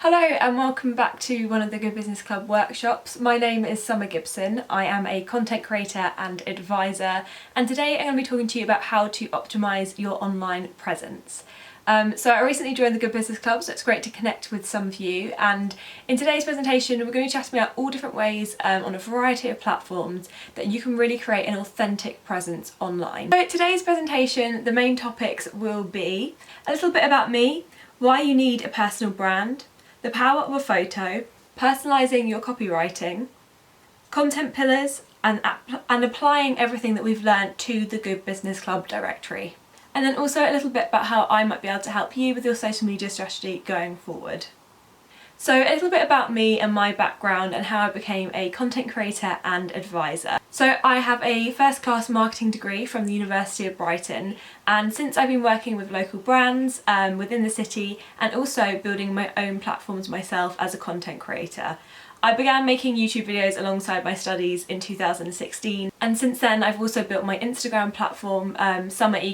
Hello and welcome back to one of the Good Business Club workshops. My name is Gibson. I am a content creator and advisor, and today I'm going to be talking to you about how to optimise your online presence. So I recently joined the Good Business Club, so it's great to connect with some of you, and in today's presentation we're going to be chatting about all different ways on a variety of platforms that you can really create an authentic presence online. So today's presentation, the main topics will be a little bit about me, why you need a personal brand, the power of a photo, personalising your copywriting, content pillars, and applying everything that we've learned to the Good Business Club directory. And then also a little bit about how I might be able to help you with your social media strategy going forward. So a little bit about me and my background and how I became a content creator and advisor. So I have a first class marketing degree from the University of Brighton, and since I've been working with local brands within the city and also building my own platforms myself as a content creator. I began making YouTube videos alongside my studies in 2016, and since then I've also built my Instagram platform,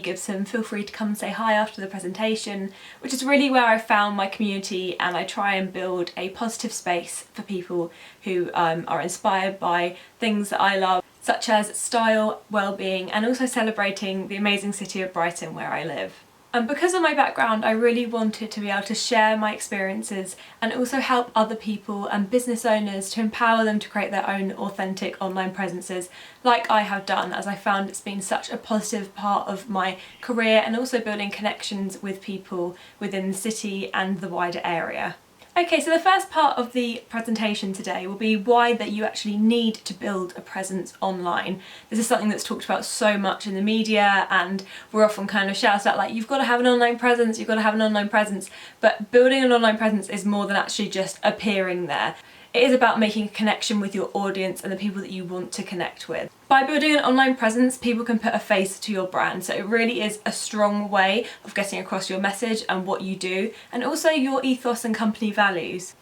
Gibson. Feel free to come say hi after the presentation, which is really where I found my community, and I try and build a positive space for people who are inspired by things that I love, such as style, well-being, and also celebrating the amazing city of Brighton where I live. And because of my background, I really wanted to be able to share my experiences and also help other people and business owners to empower them to create their own authentic online presences like I have done, as I found it's been such a positive part of my career and also building connections with people within the city and the wider area. Okay, so the first part of the presentation today will be why that you actually need to build a presence online. This is something that's talked about so much in the media, and we're often kind of shouted at like, you've got to have an online presence, you've got to have an online presence, but building an online presence is more than actually just appearing there. It is about making a connection with your audience and the people that you want to connect with. By building an online presence, people can put a face to your brand, so it really is a strong way of getting across your message and what you do, and also your ethos and company values.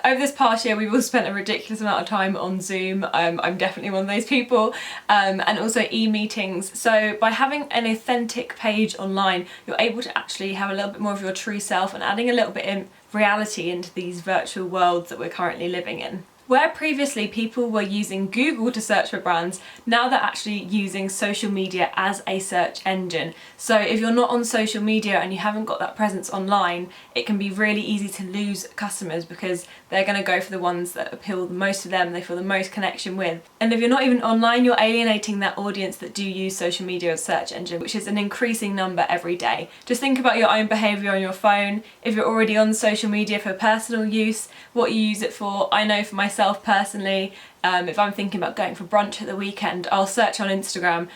Over this past year, we've all spent a ridiculous amount of time on Zoom. I'm definitely one of those people, and also e-meetings. So by having an authentic page online, you're able to actually have a little bit more of your true self and adding a little bit in reality into these virtual worlds that we're currently living in. Where previously people were using Google to search for brands, now they're actually using social media as a search engine. So if you're not on social media and you haven't got that presence online, it can be really easy to lose customers because they're going to go for the ones that appeal the most to them, they feel the most connection with. And if you're not even online, you're alienating that audience that do use social media as a search engine, which is an increasing number every day. Just think about your own behaviour on your phone. If you're already on social media for personal use, what you use it for. I know for myself personally, if I'm thinking about going for brunch at the weekend, I'll search on Instagram,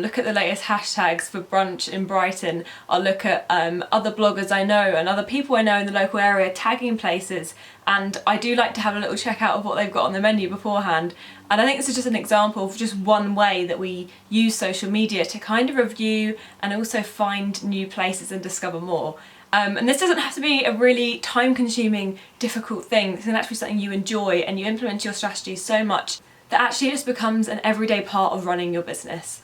look at the latest hashtags for brunch in Brighton, I'll look at other bloggers I know and other people I know in the local area tagging places, and I do like to have a little check out of what they've got on the menu beforehand. And I think this is just an example of just one way that we use social media to kind of review and also find new places and discover more. And this doesn't have to be a really time-consuming, difficult thing. This can actually be something you enjoy, and you implement your strategy so much that actually it just becomes an everyday part of running your business.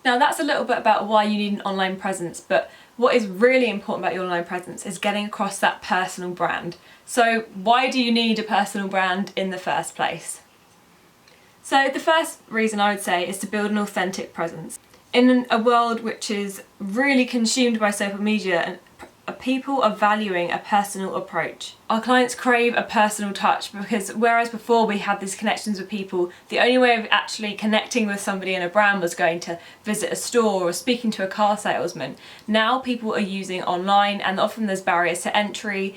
Now that's a little bit about why you need an online presence, but what is really important about your online presence is getting across that personal brand. So why do you need a personal brand in the first place? So the first reason I would say is to build an authentic presence. In a world which is really consumed by social media, and people are valuing a personal approach. Our clients crave a personal touch because whereas before we had these connections with people, the only way of actually connecting with somebody in a brand was going to visit a store or speaking to a car salesman. Now people are using online, and often there's barriers to entry.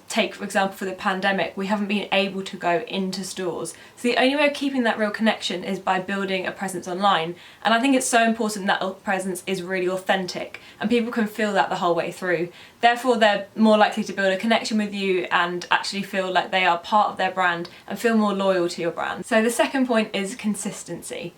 Take for example for the pandemic, we haven't been able to go into stores. So the only way of keeping that real connection is by building a presence online. And I think it's so important that presence is really authentic and people can feel that the whole way through. Therefore, they're more likely to build a connection with you and actually feel like they are part of their brand and feel more loyal to your brand. So the second point is consistency.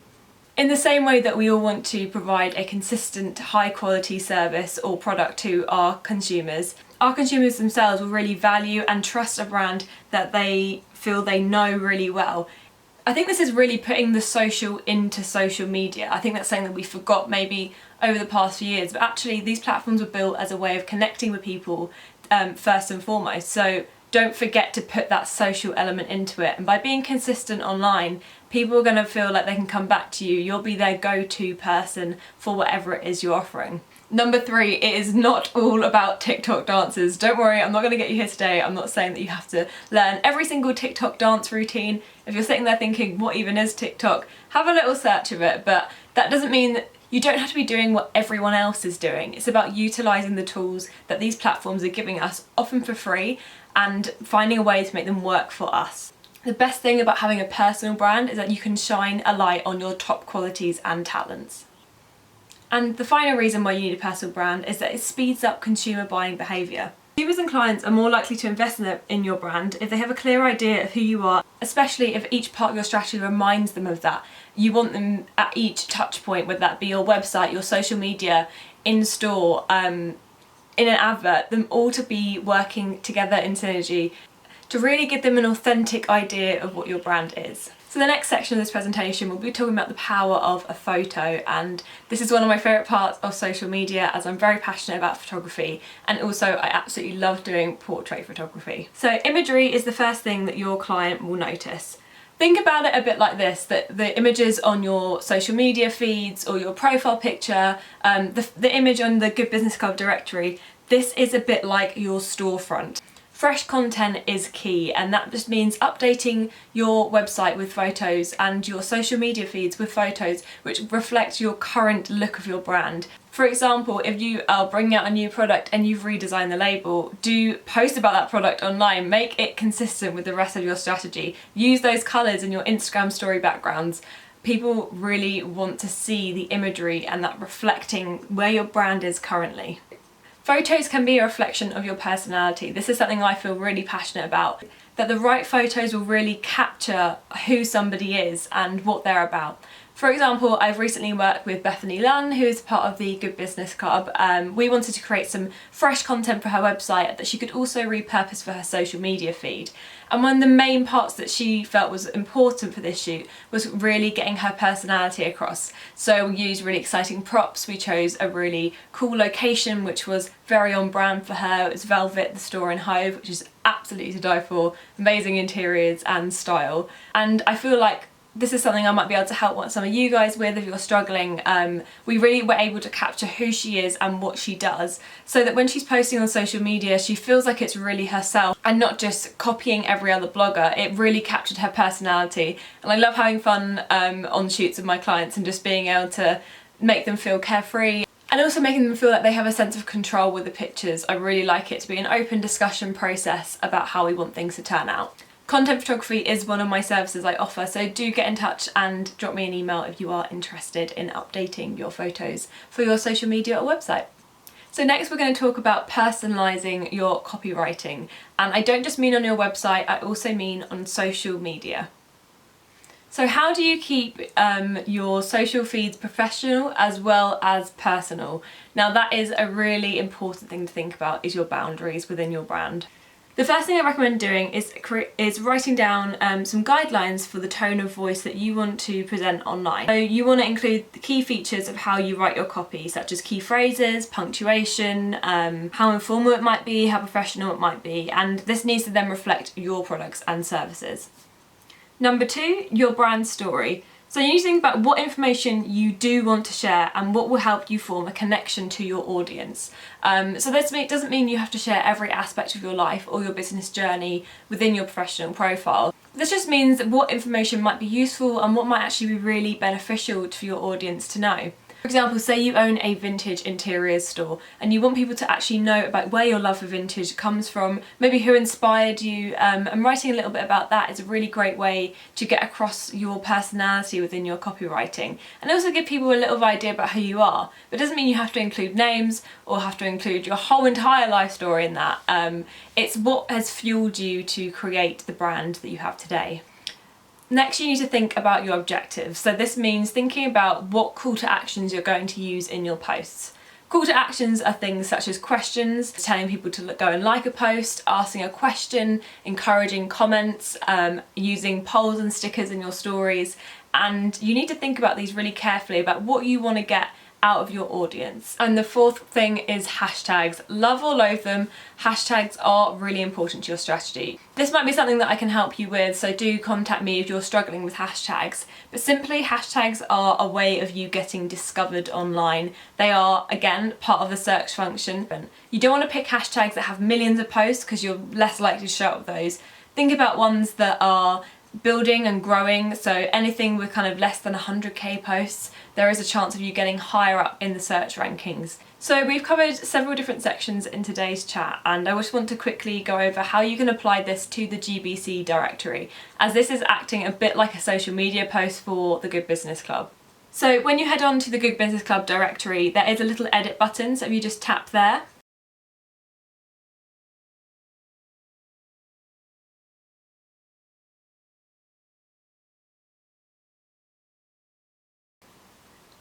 In the same way that we all want to provide a consistent, high quality service or product to our consumers themselves will really value and trust a brand that they feel they know really well. I think this is really putting the social into social media. I think that's something that we forgot maybe over the past few years, but actually these platforms were built as a way of connecting with people first and foremost. So don't forget to put that social element into it. And by being consistent online, people are going to feel like they can come back to you. You'll be their go-to person for whatever it is you're offering. Number 3, it is not all about TikTok dances. Don't worry, I'm not going to get you here today. I'm not saying that you have to learn every single TikTok dance routine. If you're sitting there thinking, what even is TikTok? Have a little search of it, but that doesn't mean you don't have to be doing what everyone else is doing. It's about utilising the tools that these platforms are giving us, often for free, and finding a way to make them work for us. The best thing about having a personal brand is that you can shine a light on your top qualities and talents. And the final reason why you need a personal brand is that it speeds up consumer buying behaviour. Consumers and clients are more likely to invest in your brand if they have a clear idea of who you are, especially if each part of your strategy reminds them of that. You want them at each touch point, whether that be your website, your social media, in store, in an advert, them all to be working together in synergy to really give them an authentic idea of what your brand is. So the next section of this presentation we'll be talking about the power of a photo, and this is one of my favourite parts of social media as I'm very passionate about photography, and also I absolutely love doing portrait photography. So imagery is the first thing that your client will notice. Think about it a bit like this, that the images on your social media feeds or your profile picture, the image on the Good Business Club directory, this is a bit like your storefront. Fresh content is key, and that just means updating your website with photos and your social media feeds with photos which reflect your current look of your brand. For example, if you are bringing out a new product and you've redesigned the label, do post about that product online, make it consistent with the rest of your strategy. Use those colours in your Instagram story backgrounds. People really want to see the imagery and that reflecting where your brand is currently. Photos can be a reflection of your personality. This is something I feel really passionate about, that the right photos will really capture who somebody is and what they're about. For example, I've recently worked with Bethany Lunn, who is part of the Good Business Club. We wanted to create some fresh content for her website that she could also repurpose for her social media feed. And one of the main parts that she felt was important for this shoot was really getting her personality across. So we used really exciting props. We chose a really cool location, which was very on brand for her. It was Velvet, the store in Hove, which is absolutely to die for. Amazing interiors and style. And I feel like this is something I might be able to help some of you guys with if you're struggling. We really were able to capture who she is and what she does, so that when she's posting on social media she feels like it's really herself and not just copying every other blogger. It really captured her personality, and I love having fun on shoots with my clients and just being able to make them feel carefree and also making them feel like they have a sense of control with the pictures. I really like it to be an open discussion process about how we want things to turn out. Content photography is one of my services I offer, so do get in touch and drop me an email if you are interested in updating your photos for your social media or website. So next we're going to talk about personalising your copywriting, and I don't just mean on your website, I also mean on social media. So how do you keep your social feeds professional as well as personal? Now that is a really important thing to think about, is your boundaries within your brand. The first thing I recommend doing is writing down some guidelines for the tone of voice that you want to present online. So you want to include the key features of how you write your copy, such as key phrases, punctuation, how informal it might be, how professional it might be, and this needs to then reflect your products and services. Number 2, your brand story. So you need to think about what information you do want to share and what will help you form a connection to your audience. So this doesn't mean you have to share every aspect of your life or your business journey within your professional profile. This just means what information might be useful and what might actually be really beneficial to your audience to know. For example, say you own a vintage interiors store and you want people to actually know about where your love for vintage comes from, maybe who inspired you, and writing a little bit about that is a really great way to get across your personality within your copywriting, and also give people a little idea about who you are. But it doesn't mean you have to include names or have to include your whole entire life story in that. It's what has fueled you to create the brand that you have today. Next, you need to think about your objectives. So this means thinking about what call to actions you're going to use in your posts. Call to actions are things such as questions, telling people to go and like a post, asking a question, encouraging comments, using polls and stickers in your stories. And you need to think about these really carefully about what you want to get out of your audience. And the fourth thing is hashtags. Love or loathe them, hashtags are really important to your strategy. This might be something that I can help you with, so do contact me if you're struggling with hashtags. But simply, hashtags are a way of you getting discovered online. They are, again, part of the search function. You don't want to pick hashtags that have millions of posts because you're less likely to show up with those. Think about ones that are building and growing, so anything with kind of less than 100k posts, there is a chance of you getting higher up in the search rankings. So we've covered several different sections in today's chat, and I just want to quickly go over how you can apply this to the GBC directory, as this is acting a bit like a social media post for the Good Business Club. So when you head on to the Good Business Club directory, there is a little edit button, so if you just tap there,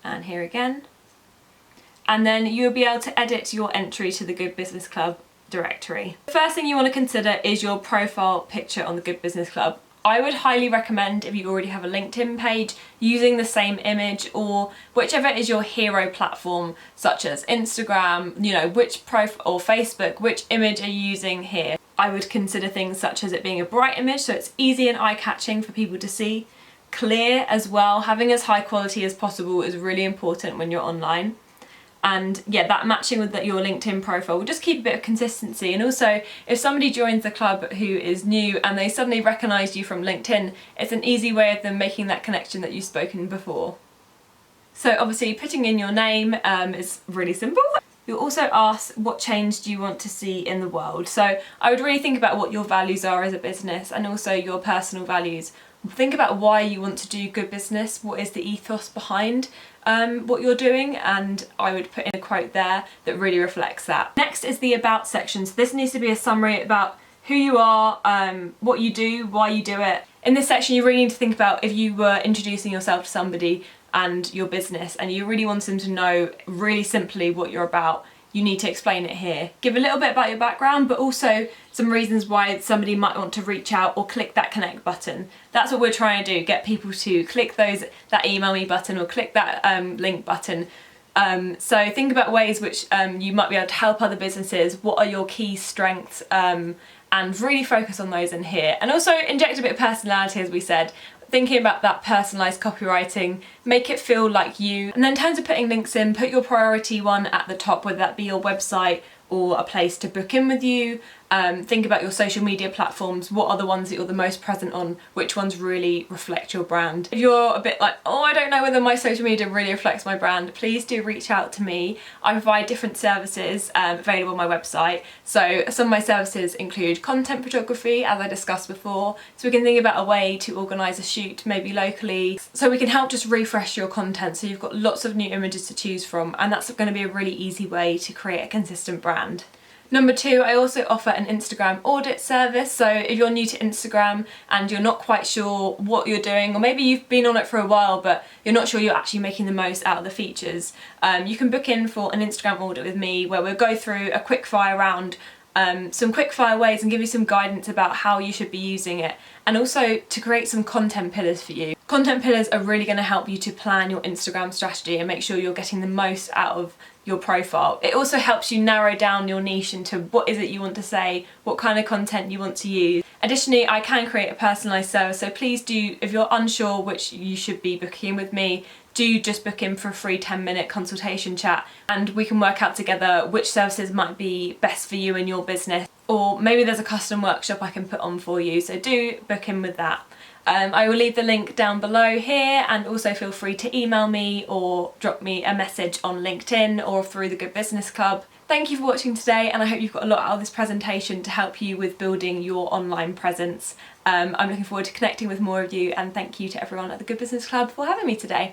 and here again, and then you'll be able to edit your entry to the Good Business Club directory. The first thing you want to consider is your profile picture on the Good Business Club. I would highly recommend, if you already have a LinkedIn page, using the same image, or whichever is your hero platform, such as Instagram, which profile, or Facebook, which image are you using here? I would consider things such as it being a bright image, so it's easy and eye-catching for people to see. Clear as well, having as high quality as possible is really important when you're online. And yeah, that matching with your LinkedIn profile will just keep a bit of consistency. And also, if somebody joins the club who is new and they suddenly recognise you from LinkedIn, it's an easy way of them making that connection that you've spoken before. So obviously putting in your name is really simple. You'll also ask, what change do you want to see in the world? So I would really think about what your values are as a business, and also your personal values. Think about why you want to do good business, what is the ethos behind what you're doing, and I would put in a quote there that really reflects that. Next is the about section. So this needs to be a summary about who you are, what you do, why you do it. In this section you really need to think about if you were introducing yourself to somebody and your business and you really want them to know really simply what you're about, you need to explain it here. Give a little bit about your background, but also some reasons why somebody might want to reach out or click that connect button. That's what we're trying to do, get people to click that email me button or click that link button. So think about ways which you might be able to help other businesses. What are your key strengths? And really focus on those in here. And also inject a bit of personality, as we said. Thinking about that personalised copywriting, make it feel like you. And then in terms of putting links in, put your priority one at the top, whether that be your website or a place to book in with you. Think about your social media platforms. What are the ones that you're the most present on? Which ones really reflect your brand? If you're a bit like, oh, I don't know whether my social media really reflects my brand, please do reach out to me. I provide different services available on my website. So some of my services include content photography, as I discussed before. So we can think about a way to organise a shoot, maybe locally. So we can help just refresh your content so you've got lots of new images to choose from, and that's going to be a really easy way to create a consistent brand. Number 2, I also offer an Instagram audit service. So if you're new to Instagram and you're not quite sure what you're doing, or maybe you've been on it for a while but you're not sure you're actually making the most out of the features, you can book in for an Instagram audit with me where we'll go through a quick fire round, some quick fire ways, and give you some guidance about how you should be using it, and also to create some content pillars for you. Content pillars are really going to help you to plan your Instagram strategy and make sure you're getting the most out of your profile. It also helps you narrow down your niche into what is it you want to say, what kind of content you want to use. Additionally, I can create a personalised service, so please do, if you're unsure which you should be booking with me, do just book in for a free 10-minute consultation chat and we can work out together which services might be best for you and your business. Or maybe there's a custom workshop I can put on for you, so do book in with that. I will leave the link down below here, and also feel free to email me or drop me a message on LinkedIn or through the Good Business Club. Thank you for watching today, and I hope you've got a lot out of this presentation to help you with building your online presence. I'm looking forward to connecting with more of you, and thank you to everyone at the Good Business Club for having me today.